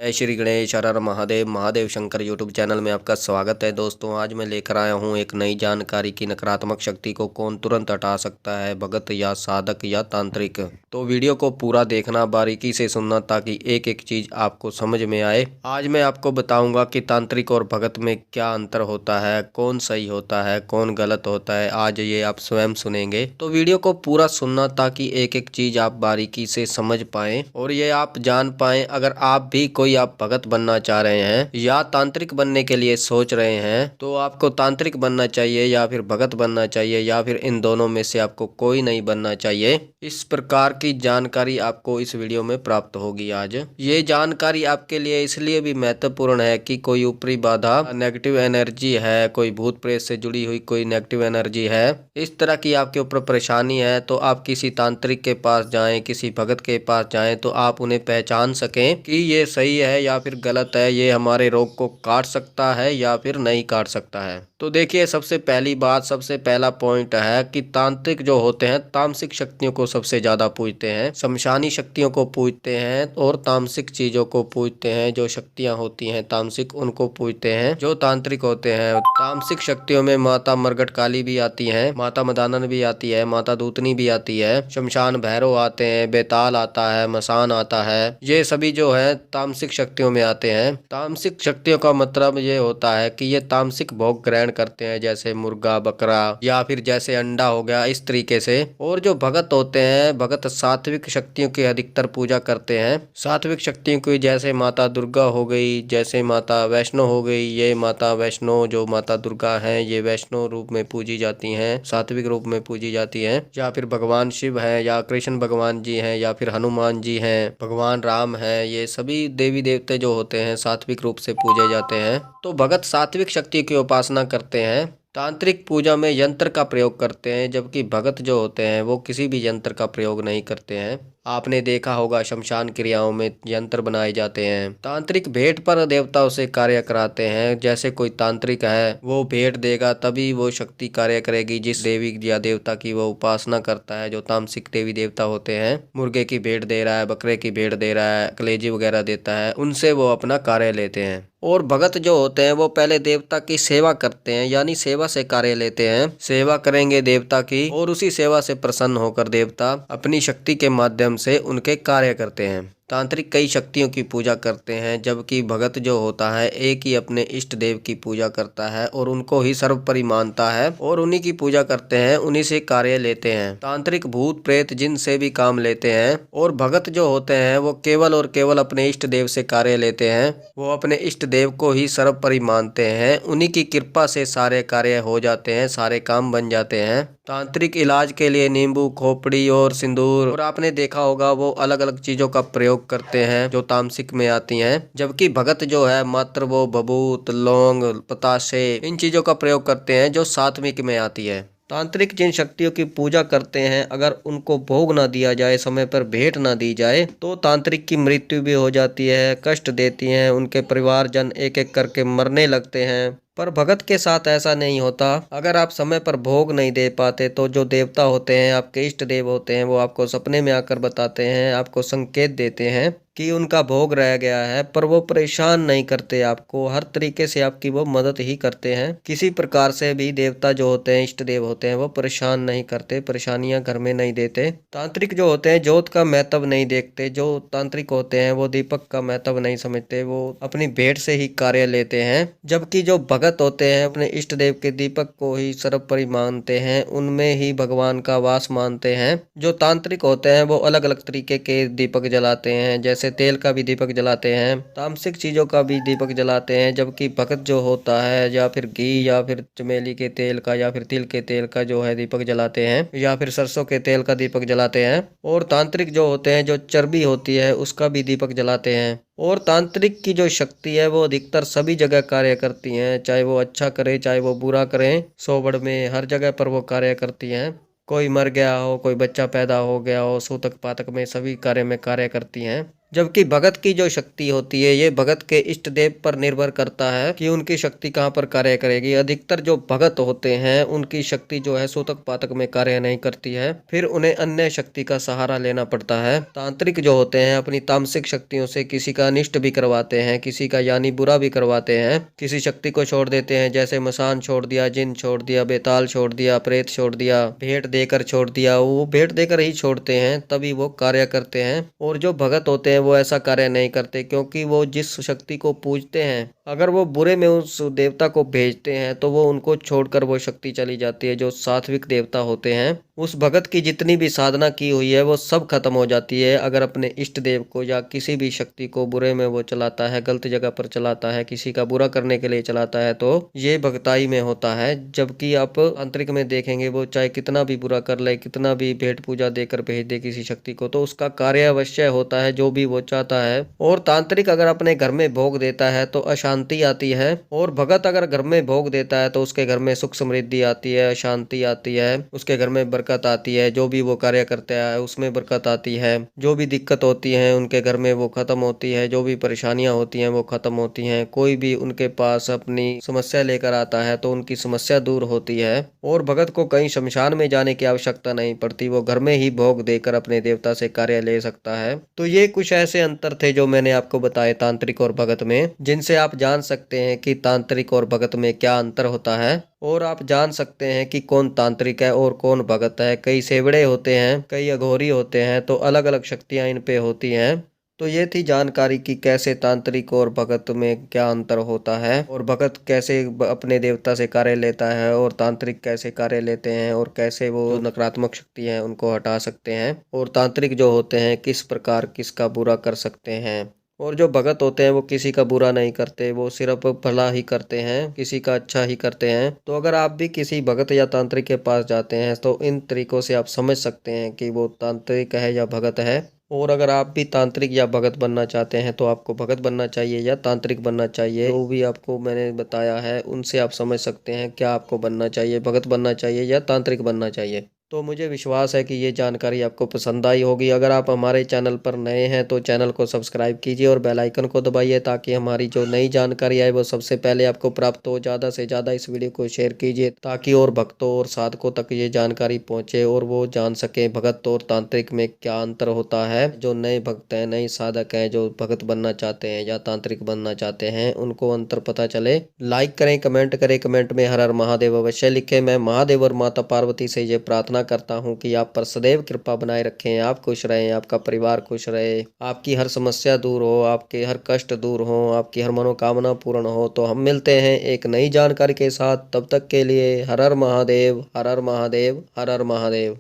जय श्री गणेश हर हर Mahadev Mahadev Shankar YouTube channel में आपका स्वागत है। दोस्तों आज मैं लेकर आया हूँ एक नई जानकारी की नकारात्मक शक्ति को कौन तुरंत हटा सकता है, भगत या साधक या तांत्रिक। तो वीडियो को पूरा देखना, बारीकी से सुनना ताकि एक एक चीज आपको समझ में आए। आज मैं आपको बताऊंगा कि तांत्रिक और भगत में क्या अंतर होता है, कौन सही होता है कौन गलत होता है। आज ये आप स्वयं सुनेंगे, तो वीडियो को पूरा सुनना ताकि एक एक चीज आप बारीकी से समझ पाए और ये आप जान पाए। अगर आप भी कोई आप भगत बनना चाह रहे हैं या तांत्रिक बनने के लिए सोच रहे हैं तो आपको तांत्रिक बनना चाहिए या फिर भगत बनना चाहिए या फिर इन दोनों में से आपको कोई नहीं बनना चाहिए। इस प्रकार की जानकारी आपको इस वीडियो में प्राप्त होगी। आज ये जानकारी आपके लिए इसलिए भी महत्वपूर्ण है कि कोई ऊपरी बाधा, नेगेटिव एनर्जी है, कोई भूत प्रेत से जुड़ी हुई कोई नेगेटिव एनर्जी है, इस तरह की आपके ऊपर परेशानी है तो आप किसी तांत्रिक के पास जाएं, किसी भगत के पास जाएं तो आप उन्हें पहचान सकें कि ये सही है या फिर गलत है, ये हमारे रोग को काट सकता है या फिर नहीं काट सकता है। तो देखिए, सबसे पहली बात, सबसे पहला पॉइंट है कि तांत्रिक जो होते हैं तामसिक शक्तियों को सबसे ज्यादा पूजते हैं, शमशानी शक्तियों को पूजते हैं और तामसिक चीजों को पूजते हैं। जो शक्तियां होती हैं तामसिक उनको पूजते हैं जो तांत्रिक होते हैं। तामसिक शक्तियों में माता मरगट काली भी आती है, माता मदानन भी आती है, माता दूतनी भी आती है, शमशान भैरव आते हैं, बेताल आता है, मसान आता है। ये सभी जो है तामसिक शक्तियों में आते हैं। तामसिक शक्तियों का मतलब ये होता है कि ये तामसिक भोग ग्रहण करते हैं, जैसे मुर्गा बकरा या फिर जैसे अंडा हो गया, इस तरीके से। और जो भगत होते हैं, भगत सात्विक शक्तियों की अधिकतर पूजा करते हैं। सात्विक शक्तियों की जैसे माता दुर्गा हो गई, जैसे माता वैष्णो हो गई। ये माता वैष्णो जो माता दुर्गा है ये वैष्णो रूप में पूजी जाती हैं, सात्विक रूप में पूजी जाती हैं। या फिर भगवान शिव है या कृष्ण भगवान जी हैं या फिर हनुमान जी हैं, भगवान राम है, ये सभी देवी देवते जो होते हैं सात्विक रूप से पूजे जाते हैं। तो भगत सात्विक शक्ति की उपासना करते हैं। तांत्रिक पूजा में यंत्र का प्रयोग करते हैं, जबकि भगत जो होते हैं वो किसी भी यंत्र का प्रयोग नहीं करते हैं। आपने देखा होगा शमशान क्रियाओं में यंत्र बनाए जाते हैं। तांत्रिक भेंट पर देवताओं से कार्य कराते हैं। जैसे कोई तांत्रिक है वो भेंट देगा तभी वो शक्ति कार्य करेगी जिस देवी या देवता की वो उपासना करता है। जो तामसिक देवी देवता होते हैं, मुर्गे की भेंट दे रहा है, बकरे की भेंट दे रहा है, कलेजी वगैरह देता है, उनसे वो अपना कार्य लेते हैं। और भगत जो होते हैं वो पहले देवता की सेवा करते हैं, यानी सेवा से कार्य लेते हैं। सेवा करेंगे देवता की और उसी सेवा से प्रसन्न होकर देवता अपनी शक्ति के माध्यम से उनके कार्य करते हैं। तांत्रिक कई शक्तियों की पूजा करते हैं, जबकि भगत जो होता है एक ही अपने इष्ट देव की पूजा करता है और उनको ही सर्वोपरि मानता है और उन्हीं की पूजा करते हैं, उन्हीं से कार्य लेते हैं। तांत्रिक भूत प्रेत जिन से भी काम लेते हैं और भगत जो होते हैं वो केवल और केवल अपने इष्ट देव से कार्य लेते हैं। वो अपने इष्ट देव को ही सर्वोपरि मानते हैं, उन्हीं की कृपा से सारे कार्य हो जाते हैं, सारे काम बन जाते हैं। तांत्रिक इलाज के लिए नींबू, खोपड़ी और सिंदूर और आपने देखा होगा वो अलग अलग चीजों का प्रयोग करते हैं जो तामसिक में आती हैं। जबकि भगत जो है मात्र वो भभूत, लौंग, पताशे, इन चीजों का प्रयोग करते हैं जो सात्विक में आती है। तांत्रिक जिन शक्तियों की पूजा करते हैं अगर उनको भोग ना दिया जाए, समय पर भेंट ना दी जाए, तो तांत्रिक की मृत्यु भी हो जाती है, कष्ट देती हैं, उनके परिवारजन एक एक करके मरने लगते हैं। पर भगत के साथ ऐसा नहीं होता। अगर आप समय पर भोग नहीं दे पाते तो जो देवता होते हैं, आपके इष्ट देव होते हैं, वो आपको सपने में आकर बताते हैं, आपको संकेत देते हैं कि उनका भोग रह गया है। पर वो परेशान नहीं करते आपको, हर तरीके से आपकी वो मदद ही करते हैं। किसी प्रकार से भी देवता जो होते हैं, इष्ट देव होते हैं, वो परेशान नहीं करते, परेशानियां घर में नहीं देते। तांत्रिक जो होते हैं जोत का महत्व नहीं देखते। जो तांत्रिक होते हैं वो दीपक का महत्व नहीं समझते, वो अपनी भेंट से ही कार्य लेते हैं। जबकि जो भगत होते हैं अपने इष्ट देव के दीपक को ही सर्वोपरि मानते हैं, उनमें ही भगवान का वास मानते हैं। जो तांत्रिक होते हैं वो अलग अलग तरीके के दीपक जलाते हैं, जैसे तेल का भी दीपक जलाते हैं, तामसिक चीजों का भी दीपक जलाते हैं। जबकि भगत जो होता है या फिर घी या फिर चमेली के तेल का या फिर तिल के तेल का जो है दीपक जलाते हैं, या फिर सरसों के तेल का दीपक जलाते हैं। और तांत्रिक जो होते हैं जो चर्बी होती है उसका भी दीपक जलाते हैं। और तांत्रिक की जो शक्ति है वो अधिकतर सभी जगह कार्य करती हैं, चाहे वो अच्छा करे चाहे वो बुरा करे, सोबड़ में हर जगह पर वो कार्य करती हैं। कोई मर गया हो, कोई बच्चा पैदा हो गया हो, सूतक पातक में सभी कार्य करती हैं। जबकि भगत की जो शक्ति होती है ये भगत के इष्ट देव पर निर्भर करता है कि उनकी शक्ति कहाँ पर कार्य करेगी। अधिकतर जो भगत होते हैं उनकी शक्ति जो है सूतक पातक में कार्य नहीं करती है, फिर उन्हें अन्य शक्ति का सहारा लेना पड़ता है। तांत्रिक जो होते हैं अपनी तामसिक शक्तियों से किसी का अनिष्ट भी करवाते हैं, किसी का यानी बुरा भी करवाते हैं, किसी शक्ति को छोड़ देते हैं, जैसे मसान छोड़ दिया, जिन छोड़ दिया, बेताल छोड़ दिया, प्रेत छोड़ दिया, भेंट देकर छोड़ दिया। वो भेंट देकर ही छोड़ते हैं तभी वो कार्य करते हैं। और जो भगत होते हैं वो ऐसा कार्य नहीं करते, क्योंकि वो जिस शक्ति को पूजते हैं अगर वो बुरे में उस देवता को भेजते हैं तो वो उनको छोड़कर वो शक्ति चली जाती है। जो सात्विक देवता होते हैं उस भगत की जितनी भी साधना की हुई है वो सब खत्म हो जाती है। अगर अपने इष्ट देव को या किसी भी शक्ति को बुरे में वो चलाता है, गलत जगह पर चलाता है, किसी का बुरा करने के लिए चलाता है तो ये भगताई में होता है। जबकि आप आंतरिक में देखेंगे वो चाहे कितना भी बुरा कर ले, कितना भी भेंट पूजा देकर भेज दे किसी शक्ति को, तो उसका कार्य अवश्य होता है जो भी वो चाहता है। और तांत्रिक अगर अपने घर में भोग देता है तो अशांति आती है, और भगत अगर घर में भोग देता है तो उसके घर में सुख समृद्धि आती है, शांति आती है, उसके घर में बरकत आती है। जो भी वो कार्य करता है उसमें बरकत आती है। जो भी दिक्कत होती है उनके घर में वो खत्म होती है, जो भी परेशानियां होती हैं वो खत्म होती हैं। कोई भी उनके पास अपनी समस्या लेकर आता है तो उनकी समस्या दूर होती है। और भगत को कहीं शमशान में जाने की आवश्यकता नहीं पड़ती, वो घर में ही भोग देकर अपने देवता से कार्य ले सकता है। तो ये कुछ ऐसे अंतर थे जो मैंने आपको बताए तांत्रिक और भगत में, जिनसे आप जान सकते हैं कि तांत्रिक और भगत में क्या अंतर होता है। और आप जान सकते हैं कि कौन तांत्रिक है और कौन भगत है। कई सेवड़े होते हैं, कई अघोरी होते हैं, तो अलग अलग शक्तियां इन पे होती हैं। तो ये थी जानकारी कि कैसे तांत्रिक और भगत में क्या अंतर होता है, और भगत कैसे अपने देवता से कार्य लेता है, और तांत्रिक कैसे कार्य लेते हैं, और कैसे वो जो नकारात्मक शक्ति है उनको हटा सकते हैं, और तांत्रिक जो होते हैं किस प्रकार किसका बुरा कर सकते हैं। और जो भगत होते हैं वो किसी का बुरा नहीं करते, वो सिर्फ भला ही करते हैं, किसी का अच्छा ही करते हैं। तो अगर आप भी किसी भगत या तांत्रिक के पास जाते हैं तो इन तरीकों से आप समझ सकते हैं कि वो तांत्रिक है या भगत है। और अगर आप भी तांत्रिक या भगत बनना चाहते हैं तो आपको भगत बनना चाहिए या तांत्रिक बनना चाहिए। जो भी आपको मैंने बताया है उनसे आप समझ सकते हैं क्या आपको बनना चाहिए, भगत बनना चाहिए या तांत्रिक बनना चाहिए। तो मुझे विश्वास है कि ये जानकारी आपको पसंद आई होगी। अगर आप हमारे चैनल पर नए हैं तो चैनल को सब्सक्राइब कीजिए और बेल आइकन को दबाइए, ताकि हमारी जो नई जानकारी आए वो सबसे पहले आपको प्राप्त हो। ज़्यादा से ज़्यादा इस वीडियो को शेयर कीजिए ताकि और भक्तों और साधकों तक ये जानकारी पहुँचे और वो जान सके भगत और तांत्रिक में क्या अंतर होता है। जो नए भक्त हैं, नए साधक हैं, जो भगत बनना चाहते हैं या तांत्रिक बनना चाहते हैं, उनको अंतर पता चले। लाइक करें, कमेंट करें, कमेंट में हर हर महादेव अवश्य लिखें। मैं महादेव और माता पार्वती से ये प्रार्थना करता हूँ कि आप पर सदैव कृपा बनाए रखें, आप खुश रहें, आपका परिवार खुश रहे, आपकी हर समस्या दूर हो, आपके हर कष्ट दूर हो, आपकी हर मनोकामना पूर्ण हो। तो हम मिलते हैं एक नई जानकारी के साथ, तब तक के लिए हर हर महादेव, हर हर महादेव, हर हर महादेव।